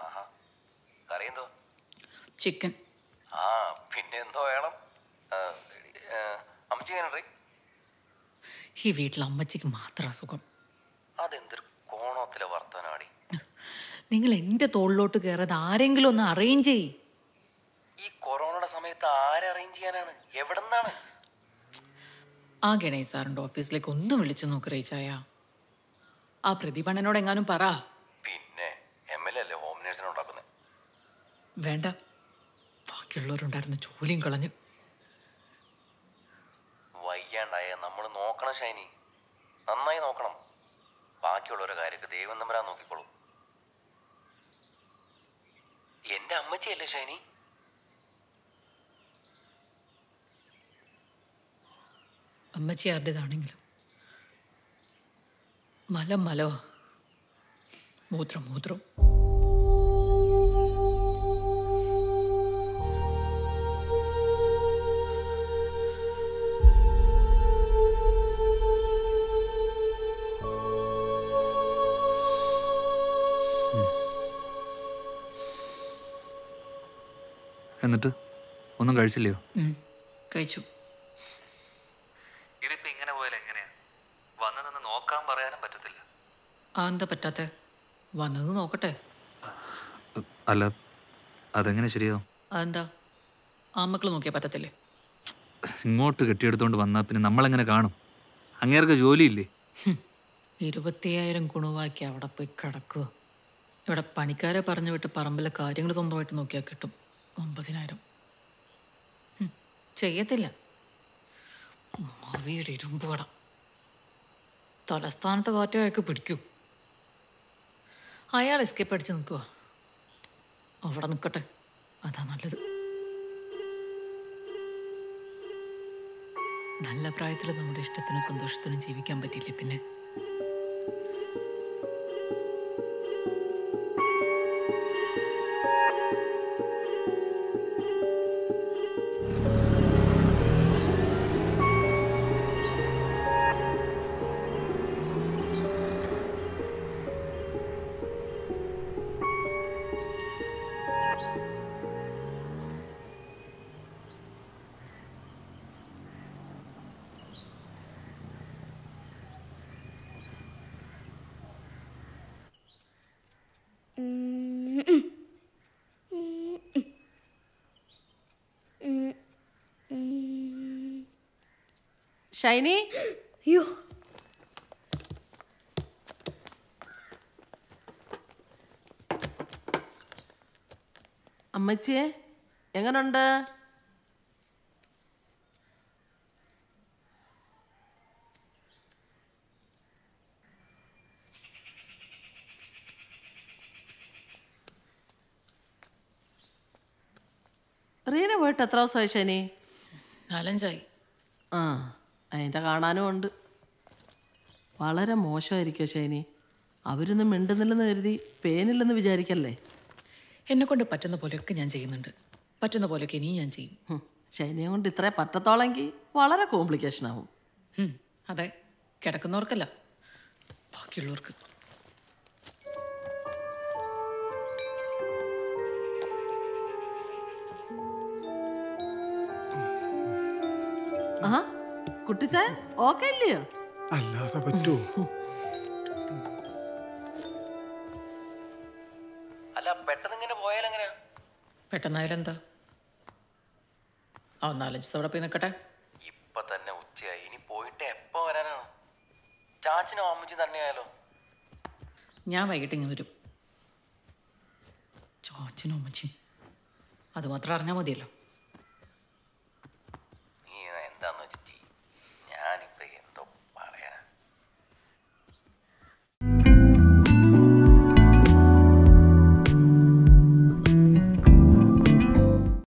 ആഹാ, കറി എന്തോ? ചിക്കൻ. ആ, പിന്നെ എന്തോ വേണം? അമ്മച്ചി എങ്ങനെ? ഈ വീട്ടിൽ അമ്മച്ചിക്ക് മാത്രം അസുഖം. അതെന്തൊരു കോണത്തിലെ വർത്താനാടി. നിങ്ങൾ എൻ്റെ തോളിലോട്ട് കയറാതെ ആരെങ്കിലും ഒന്ന് അറേഞ്ച് ചെയ്യ്. ഈ കൊറോണയുടെ സമയത്ത് ആരെ അറേഞ്ച് ചെയ്യാനാണ്? എവിടെ നിന്നാണ്? ആ ഗണേശ് സാറിൻ്റെ ഓഫീസിലേക്ക് ഒന്ന് വിളിച്ചു നോക്ക് റേച്ചായ. ആ പ്രതിഭണ്ണനോട് എങ്ങാനും പറ. പിന്നെ MLA അല്ലേ ഹോം നേഴ്സിനെ ഉണ്ടാക്കുന്നത്? വേണ്ട, ബാക്കിയുള്ളവരുണ്ടായിരുന്ന ജോലിയും കളഞ്ഞു. വയ്യാണ്ടായ നമ്മൾ നോക്കണം ഷൈനി, നന്നായി നോക്കണം. ബാക്കിയുള്ളവരുടെ കാര്യമൊക്കെ ദൈവം തമ്പുരാൻ നോക്കിക്കോളൂ. എന്റെ അമ്മച്ചിയല്ലേ ഷൈനി? അമ്മച്ചി ആരുടേതാണെങ്കിലും മലം മലോ, മൂത്രം മൂത്രം. എന്നിട്ട് ഒന്നും കഴിച്ചില്ലയോ? കഴിച്ചു. ഇതിപ്പോ ഇങ്ങനെ പോയാൽ എങ്ങനെയാ? വന്നു നിന്ന് നോക്കാൻ പറയാനും പറ്റത്തില്ല. എന്താ പറ്റാത്തെ? വന്നത് നോക്കട്ടെ. അല്ല, അതെങ്ങനെ ശരിയാവും? അതെന്താ, ആമക്കൾ നോക്കിയാൽ പറ്റത്തില്ലേ? ഇങ്ങോട്ട് കെട്ടിയെടുത്തോണ്ട് വന്നാൽ പിന്നെ നമ്മളെങ്ങനെ കാണും? അങ്ങേർക്ക് ജോലിയില്ലേ? 25,000 ഗുണവാക്കി അവിടെ പോയി കിടക്കുക. ഇവിടെ പണിക്കാരെ പറഞ്ഞു വിട്ട് പറമ്പിലെ കാര്യങ്ങൾ സ്വന്തമായിട്ട് നോക്കിയാൽ കിട്ടും 9,000. ചെയ്യത്തില്ല. മാവിയുടെ ഇരുമ്പ് കട. തലസ്ഥാനത്തെ കാറ്റ് അയാൾക്ക് പിടിക്കൂ. അയാൾ എസ്കേപ്പ് അടിച്ച് നിൽക്കുക. അവിടെ നിൽക്കട്ടെ, അതാ നല്ലത്. നല്ല പ്രായത്തിൽ നമ്മുടെ ഇഷ്ടത്തിനും സന്തോഷത്തിനും ജീവിക്കാൻ പറ്റില്ലേ പിന്നെ? ഷൈനി, അയ്യോ, അമ്മച്ചിയെ എങ്ങനുണ്ട്? റീന പോയിട്ട് എത്ര ദിവസമായി ഷൈനി? 4-5 ആ, അതിൻ്റെ കാണാനും ഉണ്ട്. വളരെ മോശമായിരിക്കും ഷൈനി. അവരൊന്നും മിണ്ടുന്നില്ലെന്ന് കരുതി പേനില്ലെന്ന് വിചാരിക്കല്ലേ. എന്നെക്കൊണ്ട് പറ്റുന്ന പോലെയൊക്കെ ഞാൻ ചെയ്യുന്നുണ്ട്. പറ്റുന്ന പോലെയൊക്കെ ഇനിയും ഞാൻ ചെയ്യും. ഷൈനിയെ കൊണ്ട് ഇത്രേ പറ്റത്തോളെങ്കിൽ വളരെ കോംപ്ലിക്കേഷൻ ആവും. അതെ, കിടക്കുന്നവർക്കല്ല, ബാക്കിയുള്ളവർക്ക്. ആ, കുട്ടിച്ചാൻ ഓക്കെ ഇല്ലയോ? അല്ലാതെ പറ്റുമോ? അല്ല, പെട്ടെന്ന് ഇങ്ങനെ പോയാലെങ്ങനെയാ? പെട്ടെന്നായാലും എന്താ? 4-5 ദിവസം അവിടെ പോയി നിൽക്കട്ടെ. ഇപ്പൊ തന്നെ ഉച്ചയായി, ഇനി പോയിട്ട് എപ്പോ വരാനാണ്? ചാച്ചനും അമ്മച്ചും തന്നെയായാലോ? ഞാൻ വൈകിട്ട് ഇങ്ങ് വരും. ചാച്ചനും അമ്മച്ചിയും അത് മാത്രം അറിഞ്ഞാൽ മതിയല്ലോ.